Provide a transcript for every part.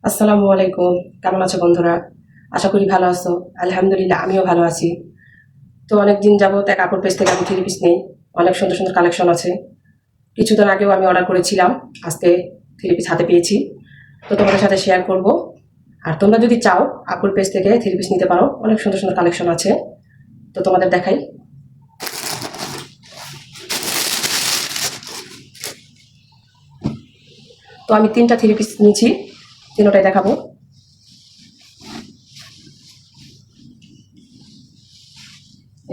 আসসালামু আলাইকুম। কেমন আছো বন্ধুরা? আশা করি ভালো আছো। আলহামদুলিল্লাহ আমিও ভালো আছি। তো অনেকদিন যাবত এক কাপড় পেজ থেকে আমি থ্রি পিস নেই। অনেক সুন্দর সুন্দর কালেকশন আছে। কিছুদিন আগেও আমি অর্ডার করেছিলাম, আজকে থ্রি পিস হাতে পেয়েছি, তো তোমাদের সাথে শেয়ার করব। আর তোমরা যদি চাও আপুর পেজ থেকে থ্রি পিস নিতে পারো, অনেক সুন্দর সুন্দর কালেকশন আছে। তো তোমাদের দেখাই। তো আমি তিনটা থ্রি পিস নিয়েছি, তিনটাই দেখাবো।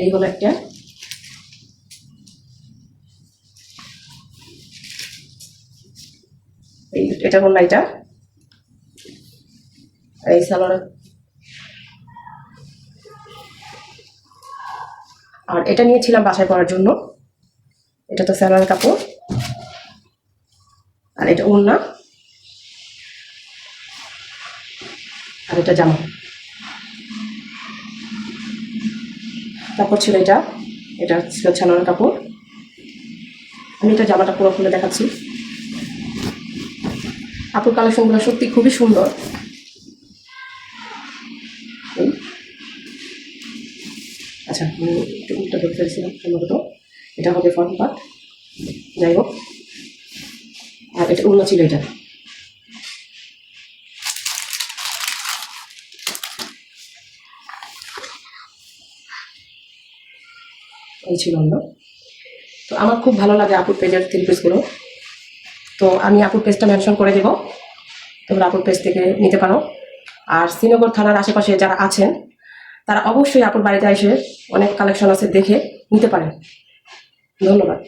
এই হলো একটা, এটা হলো এটা, এই সালোয়ার। আর এটা নিয়েছিলাম বাসায় পরার জন্য। এটা তো সালোয়ার কাপড়, আর এটা ওড়না, আর এটা জামা। তারপর ছিল এটা, এটা ছিল ছানার কাপড়। আমি এটা জামাটা পুরো খুলে দেখাচ্ছি। আপুর কালেকশনগুলো সত্যি খুবই সুন্দর। এই, আচ্ছা আমি একটু উল্টা ধরে ফেলছিলাম সম্ভবত, এটা হবে ফ্রন্ট পার্ট। যাই হোক, আর এটা অন্য ছিল, এটা এই ছিল অন্য। তো আমার খুব ভালো লাগে আপুর পেজের থ্রি পিসগুলো। তো আমি আপুর পেজটা মেনশন করে দেবো, তোমরা আপুর পেজ থেকে নিতে পারো। আর শ্রীনগর থানার আশেপাশে যারা আছেন তারা অবশ্যই আপুর বাড়িতে এসে অনেক কালেকশন আছে, দেখে নিতে পারেন। ধন্যবাদ।